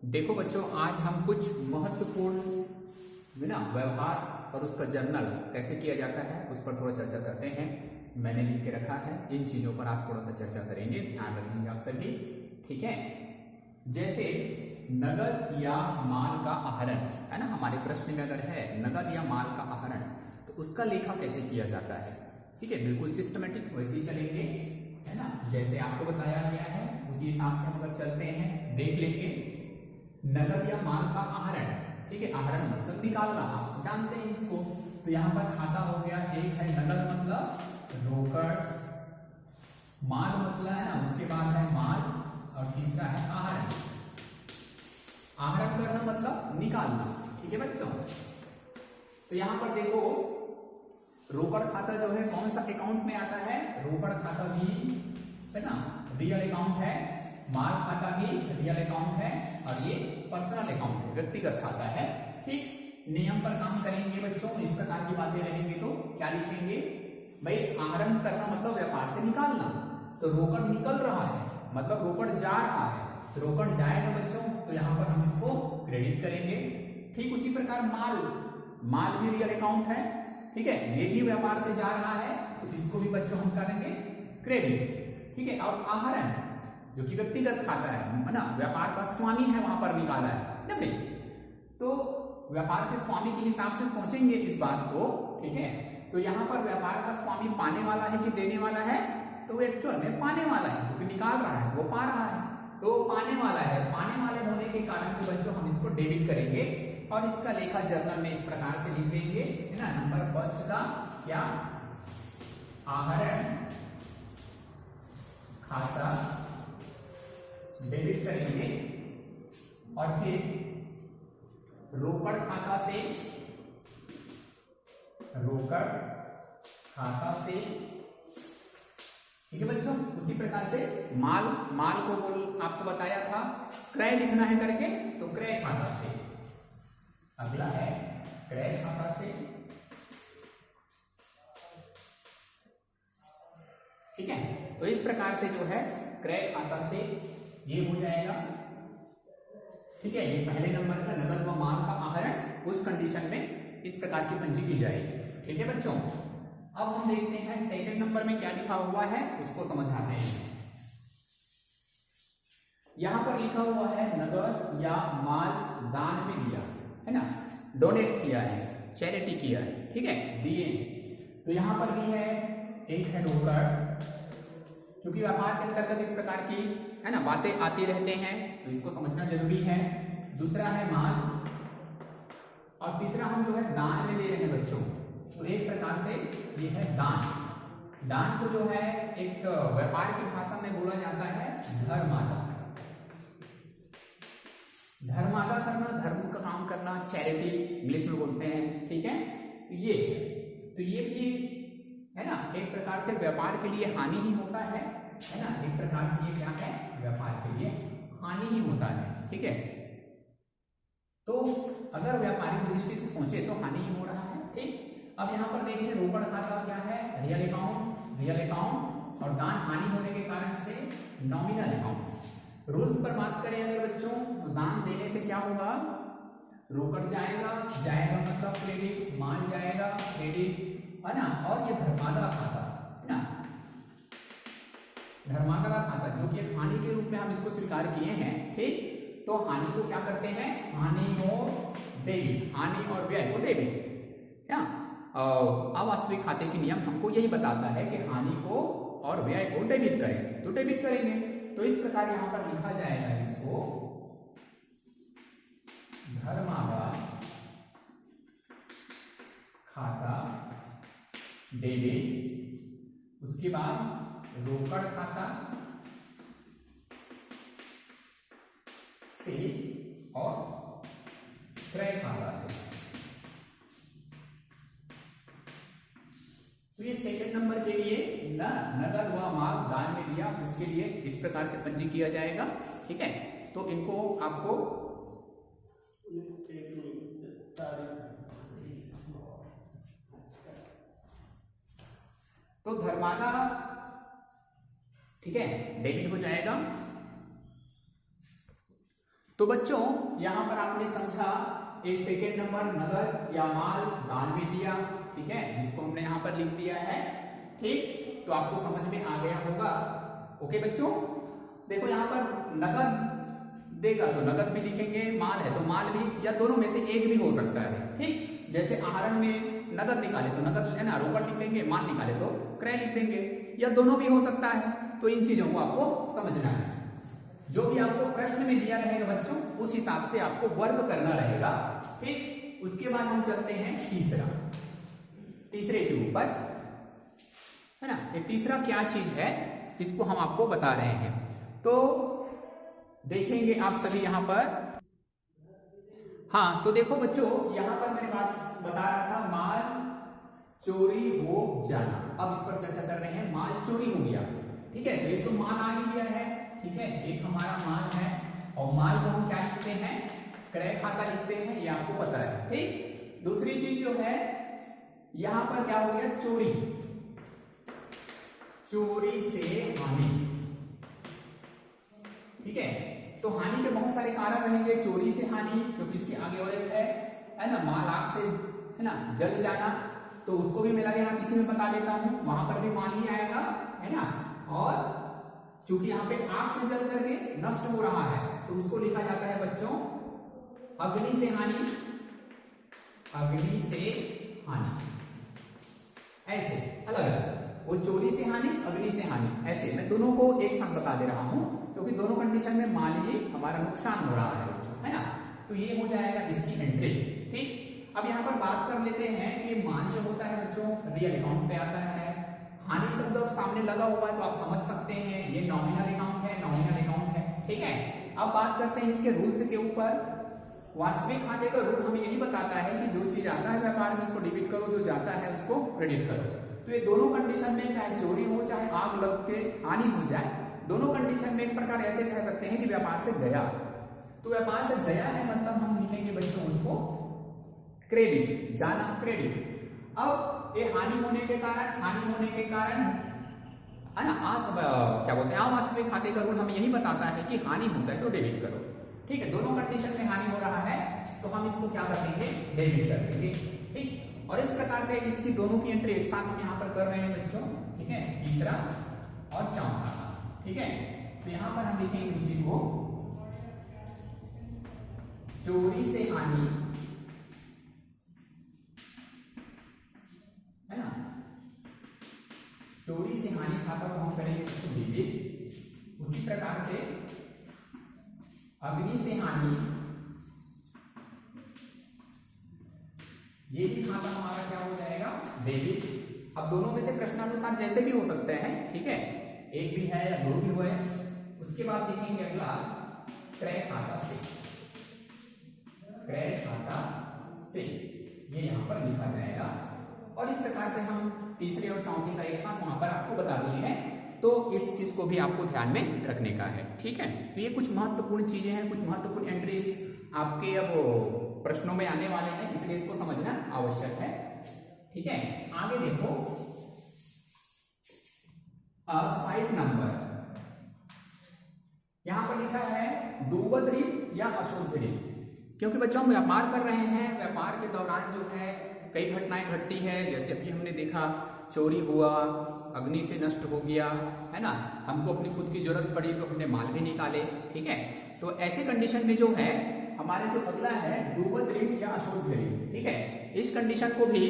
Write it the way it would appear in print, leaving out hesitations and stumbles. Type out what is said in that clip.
देखो बच्चों, आज हम कुछ महत्वपूर्ण व्यवहार और उसका जर्नल कैसे किया जाता है उस पर थोड़ा चर्चा करते हैं। मैंने लिख के रखा है, इन चीजों पर आज थोड़ा सा चर्चा करेंगे, ध्यान रखेंगे आप सभी। ठीक है, जैसे नगद या माल का आहरण है ना, हमारे प्रश्न में अगर है नगद या माल का आहरण तो उसका लेखा कैसे किया जाता है। ठीक है, बिल्कुल सिस्टमेटिक वैसे ही चलेंगे, है ना, जैसे आपको बताया गया है उसी हिसाब से हम अगर चलते हैं देख लेंगे। नगद या माल का आहरण, ठीक है, आहरण मतलब निकालना, आप जानते हैं इसको। तो यहाँ पर खाता हो गया, एक है नगद मतलब रोकड़, माल मतलब है ना, उसके बाद है माल और तीसरा है आहरण। आहरण करना मतलब निकालना। ठीक है बच्चों, तो यहाँ पर देखो रोकड़ खाता जो है कौन सा अकाउंट में आता है, रोकड़ खाता भी है ना रियल अकाउंट है, माल खाता भी रियल अकाउंट है और ये पर्सनल अकाउंट है, व्यक्तिगत खाता है। ठीक, नियम पर काम करेंगे बच्चों, इस प्रकार की बातें रहेंगे तो क्या लिखेंगे भाई, आहरण करना मतलब व्यापार से निकालना, तो रोकड़ निकल रहा है मतलब रोकड़ जा रहा है, तो रोकड़ जाएगा बच्चों, तो यहाँ पर हम इसको क्रेडिट करेंगे। ठीक उसी प्रकार माल, माल भी रियल अकाउंट है, ठीक है, ये भी व्यापार से जा रहा है तो इसको भी बच्चों हम करेंगे क्रेडिट। ठीक है, और आहरण जो कि व्यक्तिगत खाता है ना, व्यापार का स्वामी है वहां पर निकाला है ना भाई, तो व्यापार के स्वामी के हिसाब से सोचेंगे इस बात को। ठीक है, तो यहाँ पर व्यापार का स्वामी पाने वाला है कि देने वाला है, तो वो एक्चुअल में पाने वाला है क्योंकि निकाल रहा है, वो पा रहा है, तो पाने वाला है। पाने वाले होने के कारण से बच्चों हम इसको डेबिट करेंगे और इसका लेखा जर्नल में इस प्रकार से लिख देंगे, है ना। नंबर फर्स्ट का क्या, आहरण खाता डेबिट करेंगे और फिर रोकड़ खाता से, रोकड़ खाता से, ठीक है बच्चों, उसी प्रकार से माल, माल को बोल आपको बताया था क्रय लिखना है करके, तो क्रय खाता से, अगला है क्रय खाता से। ठीक है, तो इस प्रकार से जो है क्रय खाता से ये हो जाएगा। ठीक है, ये पहले नंबर का नगद व माल का आहरण उस कंडीशन में इस प्रकार की पंजी की जाएगी। ठीक है बच्चों, अब हम देखते हैं सेकंड नंबर में क्या लिखा हुआ है उसको समझाते हैं। यहां पर लिखा हुआ है नगद या माल दान में दिया है ना, डोनेट किया है, चैरिटी किया है, ठीक है, दिए। तो यहां पर भी है, एक है रोकड़, क्योंकि व्यापार के अंतर्गत इस प्रकार की है ना बातें आती रहते हैं तो इसको समझना जरूरी है। दूसरा है माल और तीसरा हम जो है दान में दे रहे हैं बच्चों, तो एक प्रकार से ये है दान। दान को जो है एक व्यापार की भाषा में बोला जाता है धर्मादा। धर्मादा करना, धर्म का काम करना, चैरिटी इंग्लिश में बोलते हैं। ठीक है, तो ये भी है ना एक प्रकार से व्यापार के लिए हानि ही होता है ना, एक प्रकार से ये क्या है, व्यापार के लिए हानि ही होता है। ठीक है, तो अगर व्यापारिक दृष्टि से सोचे तो हानि ही हो रहा है। ठीक, अब यहाँ पर देखिए रोकड़ खाता क्या है, रियल अकाउंट, रियल अकाउंट, और दान हानि होने के कारण से नॉमिनल अकाउंट। रूल्स पर बात करें अगर बच्चों, तो दान देने से क्या होगा, रोकड़ जाएगा, जाएगा मतलब क्रेडिट, माल जाएगा क्रेडिट, है ना, और ये धर्मादा खाता है ना, धर्मादा खाता जो कि एक हानि के रूप में हम इसको स्वीकार किए हैं। ठीक, तो हानि को क्या करते हैं, हानि और डेबिट, हानि और व्यय को डेबिट, क्या अवास्तविक खाते के नियम हमको यही बताता है कि हानि को और व्यय को डेबिट करें, तो डेबिट करेंगे। तो इस प्रकार यहां पर लिखा जाएगा इसको धर्मादा खाता डेबिट, उसके बाद रोकड़ खाता से और क्रय खाता से। तो ये सेकंड नंबर के लिए ना नगद व माल दान में दिया, उसके लिए इस प्रकार से पंजी किया जाएगा। ठीक है, तो इनको आपको तो धर्मादा, ठीक है, डेबिट हो जाएगा। तो बच्चों यहाँ पर आपने समझा एक सेकेंड नंबर नगद या माल दान में दिया, ठीक है, जिसको हमने यहाँ पर लिख दिया है। ठीक, तो आपको समझ में आ गया होगा। ओके बच्चों, देखो यहाँ पर नगद देगा तो नगद भी लिखेंगे, माल है तो माल भी, या दोनों में से एक भी हो सकता है। ठीक, जैसे आहरण में नगद निकाले तो नगद है ना, रोकड़ लिख देंगे, माल निकाले तो क्रय लिख देंगे, या दोनों भी हो सकता है। तो इन चीजों को आपको समझना है। जो भी आपको प्रश्न में दिया रहेगा बच्चों, उस हिसाब से आपको वर्ग करना रहेगा। ठीक, उसके बाद हम चलते हैं तीसरे के ऊपर, है ना। एक तीसरा क्या चीज है, इसको हम आपको बता रहे हैं। तो देखेंगे आप सभी यहां पर। हाँ, तो देखो बच्चों, यहां पर मैं बात बता रहा था, माल चोरी हो जाना। अब इस पर चर्चा कर रहे हैं। माल चोरी हो गया, ठीक है, ये तो माल आ ही गया है, ठीक है, एक हमारा माल है, और माल को हम क्या लिखते हैं, क्रय खाता लिखते हैं, ये आपको पता है। ठीक, दूसरी चीज जो है, यहां पर क्या हो गया, चोरी, चोरी से हानि, ठीक है। तो हानि के बहुत सारे कारण रहेंगे। चोरी से हानि, क्योंकि इसके आगे और एक है ना, माल आग से, है ना, जल जाना, तो उसको भी मैं लगे हाथ इसी में बता देता हूं, वहां पर भी माल ही आएगा, है ना। और चूंकि यहाँ पे आग से जल करके नष्ट हो रहा है, तो उसको लिखा जाता है बच्चों अग्नि से हानि, अग्नि से हानि, ऐसे अलग अलग, वो चोरी से हानि, अग्नि से हानि, ऐसे मैं दोनों को एक साथ बता दे रहा हूं, क्योंकि दोनों कंडीशन में माल ही हमारा नुकसान हो रहा है ना। तो ये हो जाएगा इसकी एंट्री। ठीक, अब यहाँ पर बात कर लेते हैं कि माल जो होता है बच्चों रियल अकाउंट पे आता है। हानि शब्द सामने लगा हुआ है तो आप समझ सकते हैं ये नॉमिनल अकाउंट है, नॉमिनल अकाउंट है, ठीक है। अब बात करते हैं इसके रूल्स के ऊपर। वास्तविक खाते का रूल हमें यही बताता है कि जो चीज आता है व्यापार में उसको डेबिट करो, जो जाता है उसको क्रेडिट करो। तो ये दोनों कंडीशन में, चाहे चोरी हो चाहे आग लग के हानि हो जाए, दोनों कंडीशन में एक प्रकार ऐसे कह सकते हैं कि व्यापार से गया, तो व्यापार से गया है मतलब हम लिखेंगे बच्चों उसको क्रेडिट, जाना क्रेडिट। अब ये हानि होने के कारण, है ना, क्या बोलते हैं, अवास्तविक खाते का रूल हमें यही बताता है कि हानि होता है तो डेबिट करो। ठीक है, दोनों कंडीशन में हानि हो रहा है तो हम इसको क्या कर देंगे, डेबिट कर देंगे। ठीक, और इस प्रकार से इसकी दोनों की एंट्री एक साथ हम यहाँ पर कर रहे हैं बच्चों, ठीक है, तीसरा और चौथा, ठीक है। तो यहाँ पर हम लिखेंगे उसी को चोरी से हानि, है ना, चोरी से हानि खाता को हम करेंगे डेबिट। उसी प्रकार से अग्नि से हानि, ये भी खाता हमारा क्या हो जाएगा, डेबिट। अब दोनों में से प्रश्नानुसार जैसे भी हो सकते हैं, ठीक है, एक भी है या दो भी हुए। उसके बाद लिखेंगे अगला क्रय खाता से, क्रय खाता से, ये यहां पर लिखा जाएगा। और इस प्रकार से हम तीसरे और चौथे का एक साथ वहां पर आपको बता दिए हैं, तो इस चीज को भी आपको ध्यान में रखने का है। ठीक है, तो ये कुछ महत्वपूर्ण चीजें हैं, कुछ महत्वपूर्ण एंट्रीज आपके अब प्रश्नों में आने वाले हैं, इसलिए इसको समझना आवश्यक है। ठीक है, आगे देखो 5 नंबर, यहां पर लिखा है दुवद ऋण या अशुद्ध ऋण। क्योंकि बच्चों हम व्यापार कर रहे हैं, व्यापार के दौरान जो है कई घटनाएं घटती है, जैसे अभी हमने देखा चोरी हुआ, अग्नि से नष्ट हो गया, है ना, हमको अपनी खुद की जरूरत पड़ी तो हमने माल भी निकाले। ठीक है, तो ऐसे कंडीशन में जो है हमारे जो अगला है दुवद ऋण या अशुद्ध ऋण, ठीक है, इस कंडीशन को भी